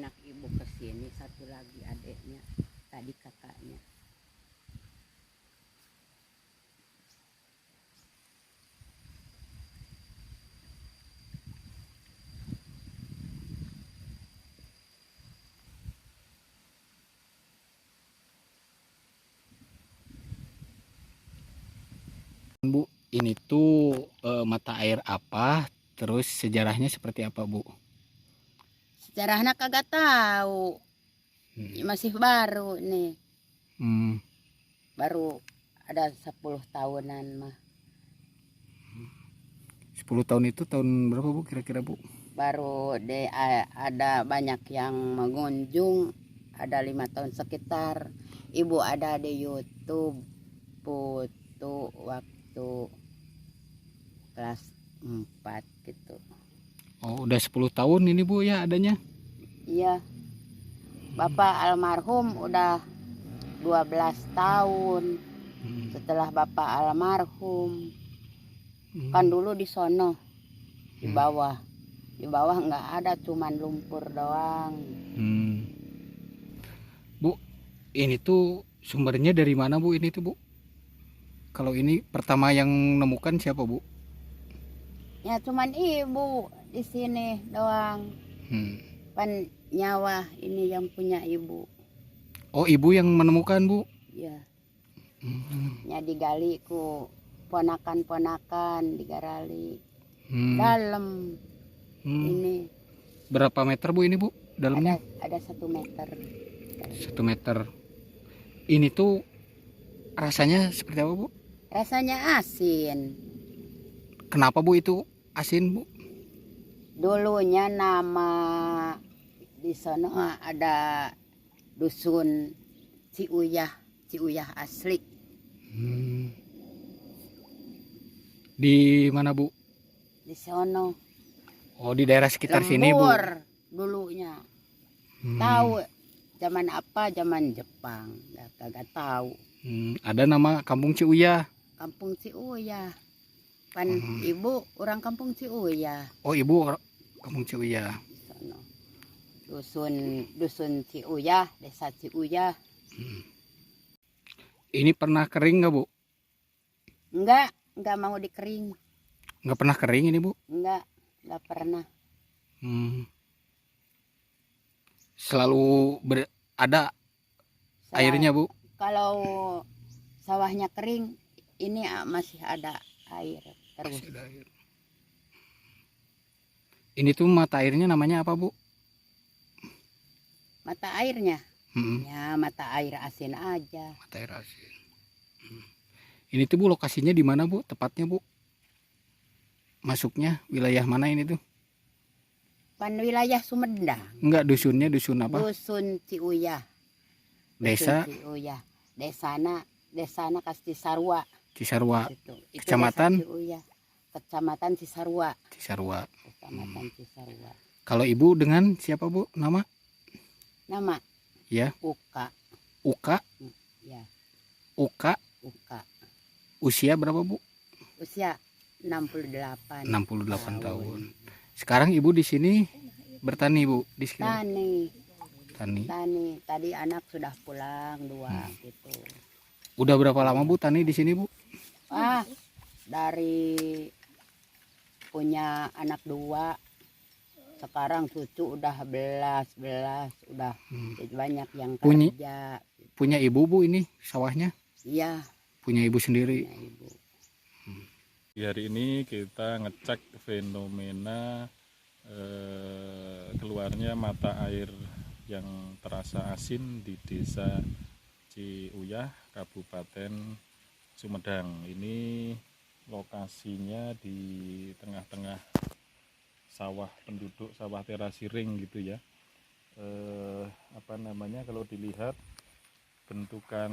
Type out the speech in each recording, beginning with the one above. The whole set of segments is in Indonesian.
anak ibu ke sini, satu lagi adiknya, tadi kakaknya. Bu, ini tuh mata air apa? Terus sejarahnya seperti apa, Bu? Sejarahnya kagak tahu, masih baru nih, Hmm, baru ada 10 tahunan mah. 10 tahun itu tahun berapa, Bu? Kira-kira, Bu? Baru ada banyak yang mengunjung, ada 5 tahun sekitar. Ibu ada di YouTube foto waktu kelas 4 gitu. Oh, udah 10 tahun ini, Bu, ya adanya? Iya, bapak almarhum udah 12 tahun setelah bapak almarhum. Kan dulu di sono, di bawah nggak ada, cuman lumpur doang. Hmm. Bu, ini tuh sumbernya dari mana, Bu? Ini tuh, Bu? Kalau ini pertama yang nemukan siapa, Bu? Ya cuman ibu di sini doang. Hmm. Pan nyawa ini yang punya ibu. Oh, Ibu yang menemukan, Bu? Ya, nya digali ku ponakan-ponakan digarali. Hmm. Dalam Hmm. ini Berapa meter, Bu, ini, Bu? Dalamnya? ada 1 meter. 1 meter. Ini tuh rasanya seperti apa, Bu? Rasanya asin. Kenapa, Bu, itu asin, Bu? Dulunya nama di sana ada dusun Ciuyah asli. Hmm. Di mana, Bu? Di sono Oh, di daerah sekitar sini, Bu. lembur dulunya. Tahu zaman apa? Zaman Jepang. Kagak tahu. Ada nama Kampung Ciuyah. Kampung Ciuyah. Pan ibu orang Kampung Ciuyah. Oh, Ibu Kampung Ciuyah. Di sono. Dusun Ciuyah, desa Ciuyah. Ini pernah kering nggak, Bu? Enggak mau dikering. Nggak pernah kering ini, Bu? Enggak pernah. Selalu ada airnya, Bu? Kalau sawahnya kering, ini masih ada air terus. Masih ada air. Ini tuh mata airnya namanya apa, Bu? Mata airnya? Ya mata air asin aja. Mata air asin. Ini tuh, Bu, lokasinya di mana, Bu? Tepatnya, Bu? Masuknya wilayah mana ini tuh? Pan wilayah Sumedang. Enggak, dusunnya dusun apa? Dusun Ciuyah. Desa Ciuyah. Desana Cisarua. Cisarua. Itu Kecamatan Ciuyah. Kecamatan Cisarua. Cisarua. Kecamatan Cisarua. Kalau Ibu dengan siapa, Bu? Nama? Ya. Uka. Uka. Ya. Uka. Usia berapa, Bu? Usia 68. 68 tahun. Sekarang Ibu di sini bertani, Bu? Di sekitar. Tani. Tadi anak sudah pulang 2 gitu. Udah berapa lama, Bu, tani di sini, Bu? Dari punya anak 2, sekarang cucu udah belas, udah banyak yang kerja. Punya Ibu, Bu, ini sawahnya? Iya. Punya Ibu sendiri. Punya Ibu. Hari ini kita ngecek fenomena keluarnya mata air yang terasa asin di desa Ciuyah, Kabupaten Sumedang. Ini lokasinya di tengah-tengah sawah penduduk, sawah terasiring gitu ya. Kalau dilihat bentukan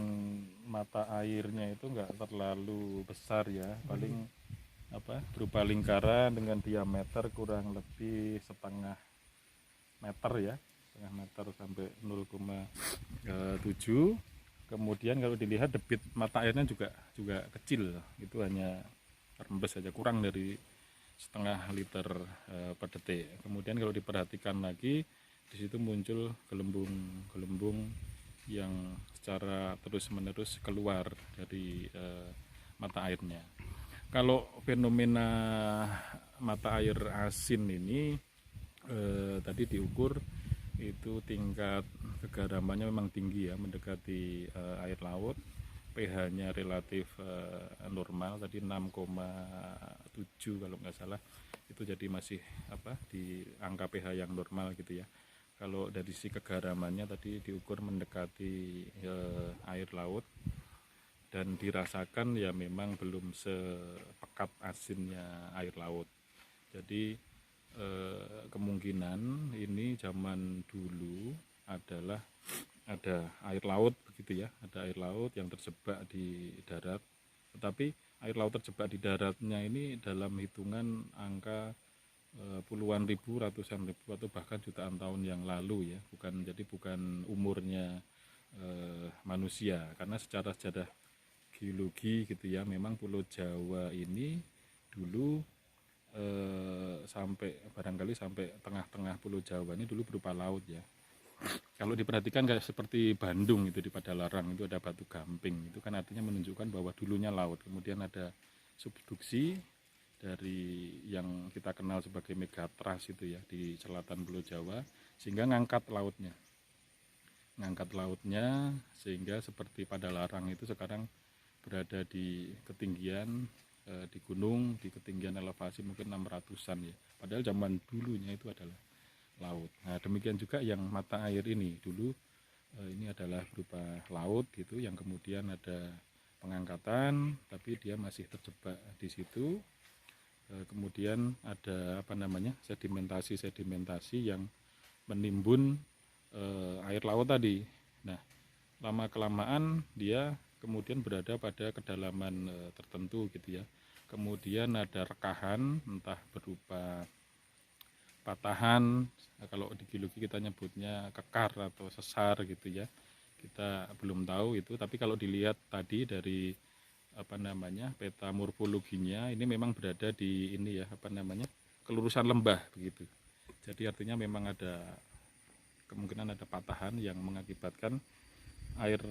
mata airnya itu enggak terlalu besar ya, paling berupa lingkaran dengan diameter kurang lebih setengah meter ya, setengah meter sampai 0,7. Kemudian kalau dilihat debit mata airnya juga kecil, itu hanya rembes saja, kurang dari setengah liter per detik. Kemudian kalau diperhatikan lagi di situ muncul gelembung-gelembung yang secara terus-menerus keluar dari mata airnya. Kalau fenomena mata air asin ini tadi diukur itu tingkat kegaramannya memang tinggi ya, mendekati air laut. pH-nya relatif normal tadi 6,7 kalau nggak salah, itu jadi masih di angka pH yang normal gitu ya. Kalau dari sisi kegaramannya tadi diukur mendekati air laut dan dirasakan ya memang belum sepekat asinnya air laut. Jadi kemungkinan ini zaman dulu adalah ada air laut begitu ya, ada air laut yang terjebak di darat, tetapi air laut terjebak di daratnya ini dalam hitungan angka puluhan ribu, ratusan ribu atau bahkan jutaan tahun yang lalu ya, bukan umurnya manusia. Karena secara sejarah geologi gitu ya, memang Pulau Jawa ini dulu barangkali sampai tengah-tengah Pulau Jawa ini dulu berupa laut ya. Kalau diperhatikan kayak seperti Bandung itu di Padalarang itu ada batu gamping, itu kan artinya menunjukkan bahwa dulunya laut. Kemudian ada subduksi dari yang kita kenal sebagai megatras itu ya di selatan Pulau Jawa, sehingga ngangkat lautnya sehingga seperti Padalarang itu sekarang berada di ketinggian di gunung, di ketinggian elevasi mungkin 600-an ya, padahal zaman dulunya itu adalah laut. Nah demikian juga yang mata air ini dulu ini adalah berupa laut gitu, yang kemudian ada pengangkatan tapi dia masih terjebak di situ. Kemudian ada sedimentasi yang menimbun air laut tadi. Nah lama kelamaan dia kemudian berada pada kedalaman tertentu gitu ya. Kemudian ada rekahan entah berupa patahan, kalau di geologi kita nyebutnya kekar atau sesar gitu ya, kita belum tahu itu. Tapi kalau dilihat tadi dari peta morfologinya, ini memang berada di kelurusan lembah begitu. Jadi artinya memang ada kemungkinan ada patahan yang mengakibatkan air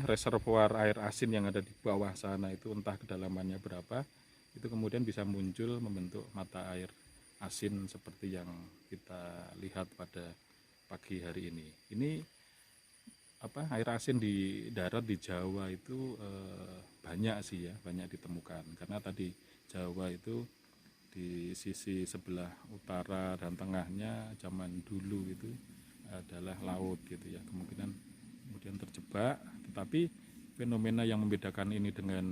reservoir air asin yang ada di bawah sana itu entah kedalamannya berapa, itu kemudian bisa muncul membentuk mata air asin seperti yang kita lihat pada pagi hari ini. Ini air asin di darat di Jawa itu banyak sih ya, banyak ditemukan. Karena tadi Jawa itu di sisi sebelah utara dan tengahnya zaman dulu itu adalah laut gitu ya. Kemudian terjebak, tetapi fenomena yang membedakan ini dengan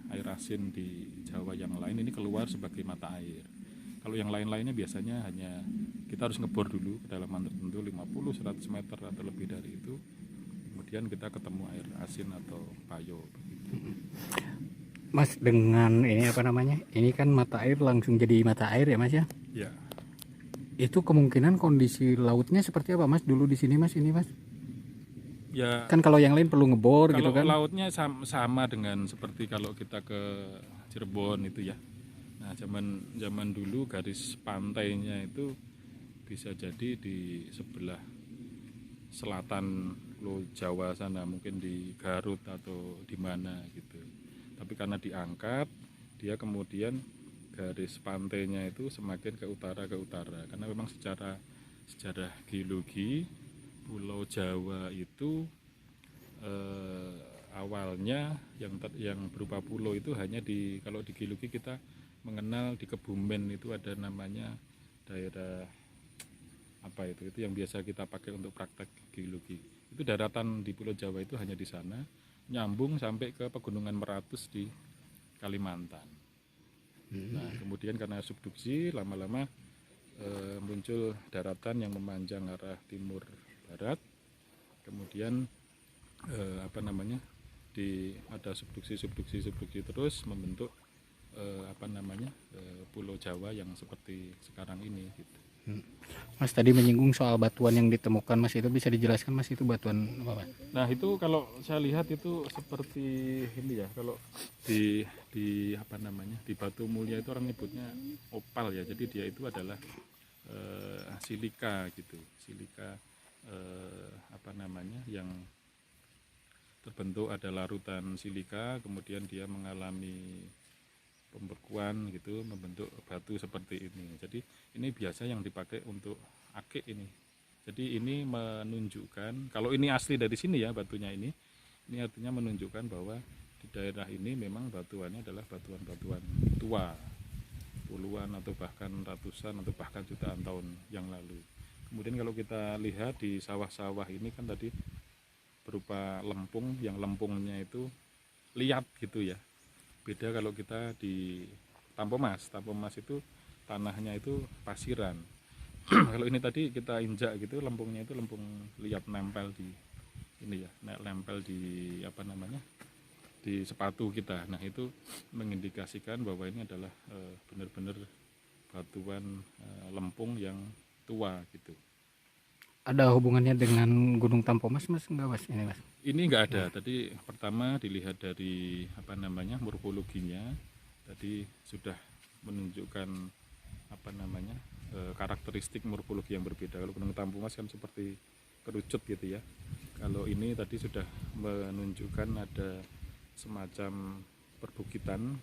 air asin di Jawa yang lain, ini keluar sebagai mata air. Kalau yang lain-lainnya biasanya hanya kita harus ngebor dulu kedalaman tertentu 50-100 meter atau lebih dari itu, kemudian kita ketemu air asin atau payo begitu. Mas, dengan ini ini kan mata air langsung jadi mata air ya Mas ya? Ya. Itu kemungkinan kondisi lautnya seperti apa Mas dulu di sini Mas ini Mas? Ya. Kan kalau yang lain perlu ngebor gitu kan? Kalau lautnya sama dengan seperti kalau kita ke Cirebon itu ya. Nah, zaman dulu garis pantainya itu bisa jadi di sebelah selatan Pulau Jawa sana, mungkin di Garut atau di mana gitu. Tapi karena diangkat, dia kemudian garis pantainya itu semakin ke utara karena memang sejarah geologi Pulau Jawa itu awalnya yang berupa pulau itu hanya kalau di geologi kita mengenal di Kebumen itu ada namanya daerah itu yang biasa kita pakai untuk praktek geologi. Itu daratan di Pulau Jawa itu hanya di sana, nyambung sampai ke Pegunungan Meratus di Kalimantan. Nah kemudian karena subduksi lama-lama muncul daratan yang memanjang arah timur barat, kemudian ada subduksi terus membentuk Pulau Jawa yang seperti sekarang ini gitu. Mas tadi menyinggung soal batuan yang ditemukan Mas, itu bisa dijelaskan Mas itu batuan apa Mas? Nah itu kalau saya lihat itu seperti ini ya, kalau di Batu Mulia itu orang nyebutnya opal ya, jadi dia itu adalah silika gitu, silika apa namanya yang terbentuk ada larutan silika, kemudian dia mengalami pembekuan gitu, membentuk batu seperti ini. Jadi ini biasa yang dipakai untuk akik ini. Jadi ini menunjukkan kalau ini asli dari sini ya batunya ini artinya menunjukkan bahwa di daerah ini memang batuannya adalah batuan-batuan tua, puluhan atau bahkan ratusan atau bahkan jutaan tahun yang lalu. Kemudian kalau kita lihat di sawah-sawah ini kan tadi berupa lempung, yang lempungnya itu liat gitu ya. Beda kalau kita di Tampomas itu tanahnya itu pasiran. Kalau ini tadi kita injak gitu, lempungnya itu lempung liat nempel di ini ya, nempel di apa namanya, di sepatu kita. Nah itu mengindikasikan bahwa ini adalah benar-benar batuan lempung yang tua gitu. Ada hubungannya dengan Gunung Tampomas mas enggak mas ini mas? Ini enggak ada. Tadi pertama dilihat dari apa namanya morfologinya, tadi sudah menunjukkan apa namanya karakteristik morfologi yang berbeda. Kalau Gunung Tampomas kan seperti kerucut gitu ya. Kalau ini tadi sudah menunjukkan ada semacam perbukitan,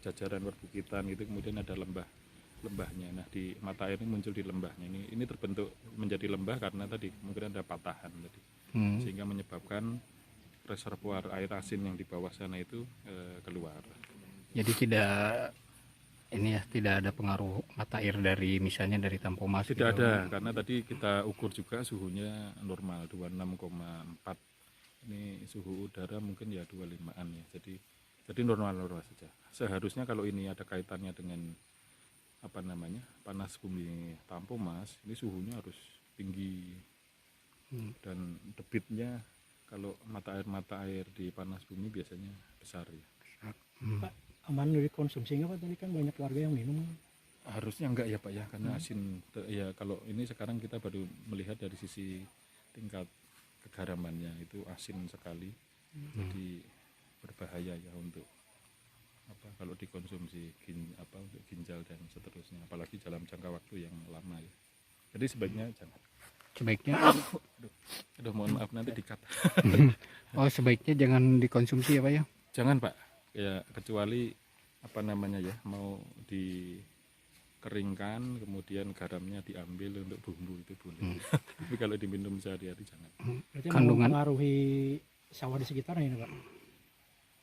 jajaran perbukitan itu, kemudian ada lembahnya. Nah di mata air ini muncul di lembahnya, ini terbentuk menjadi lembah karena tadi mungkin ada patahan tadi, sehingga menyebabkan reservoir air asin yang di bawah sana itu keluar. Jadi tidak ada pengaruh mata air dari misalnya dari Tampomas. Tidak gitu. Ada, karena tadi kita ukur juga suhunya normal 26,4. Ini suhu udara mungkin ya 25-an ya. Jadi normal saja. Seharusnya kalau ini ada kaitannya dengan apa namanya panas bumi Tampomas, ini suhunya harus tinggi dan debitnya kalau mata air di panas bumi biasanya besar ya. Pak, aman dari konsumsi nggak Pak? Tadi kan banyak warga yang minum. Harusnya enggak ya Pak ya, karena asin ya. Kalau ini sekarang kita baru melihat dari sisi tingkat kegaramannya itu asin sekali, jadi berbahaya ya untuk apa kalau dikonsumsi untuk ginjal dan seterusnya, apalagi dalam jangka waktu yang lama ya. Jadi sebaiknya jangan. Sebaiknya aduh mohon maaf nanti dikat. Oh sebaiknya jangan dikonsumsi ya Pak ya? Jangan Pak, ya kecuali apa namanya ya, mau dikeringkan kemudian garamnya diambil untuk bumbu itu boleh. Tapi kalau diminum sehari-hari jangan. Berarti Kandungan mempengaruhi sawah di sekitarnya ini Pak?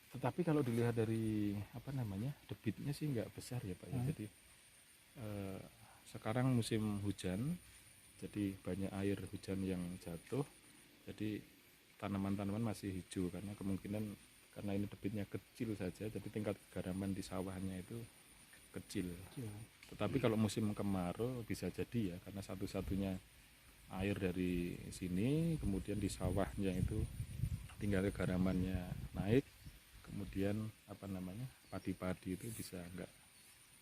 Tetapi kalau dilihat dari apa namanya debitnya sih nggak besar ya Pak ya. Jadi sekarang musim hujan, jadi banyak air hujan yang jatuh, jadi tanaman-tanaman masih hijau karena kemungkinan karena ini debitnya kecil saja, jadi tingkat kegaraman di sawahnya itu kecil. Tetapi kalau musim kemarau bisa jadi ya, karena satu-satunya air dari sini, kemudian di sawahnya itu tinggal kegaramannya naik, kemudian apa namanya padi-padi itu bisa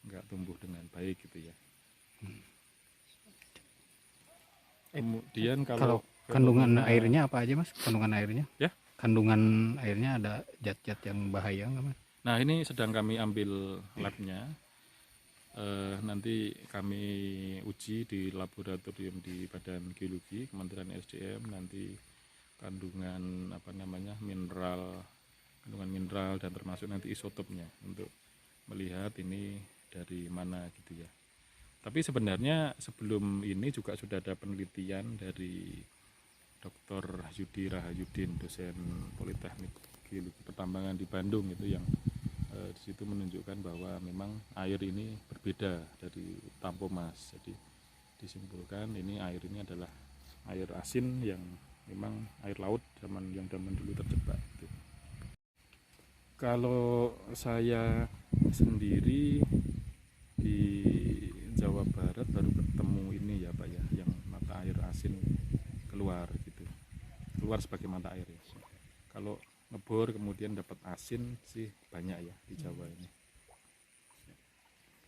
nggak tumbuh dengan baik gitu ya. Kemudian kalau kandungan airnya apa aja mas? Kandungan airnya? Ya? Kandungan airnya ada zat-zat yang bahaya nggak mas? Nah ini sedang kami ambil labnya, nanti kami uji di laboratorium di Badan Geologi Kementerian SDM, nanti kandungan apa namanya kandungan mineral dan termasuk nanti isotopnya untuk melihat ini dari mana gitu ya. Tapi sebenarnya sebelum ini juga sudah ada penelitian dari Dr. Yudi Rahayudin, dosen Politeknik Geologi Pertambangan di Bandung itu yang di situ menunjukkan bahwa memang air ini berbeda dari Tampomas. Jadi disimpulkan ini air ini adalah air asin yang memang air laut yang zaman dulu terjebak gitu. Kalau saya sendiri di Jawa Barat baru ketemu ini ya Pak ya, yang mata air asin keluar gitu, keluar sebagai mata air ya. Kalau ngebor kemudian dapat asin sih banyak ya di Jawa ini.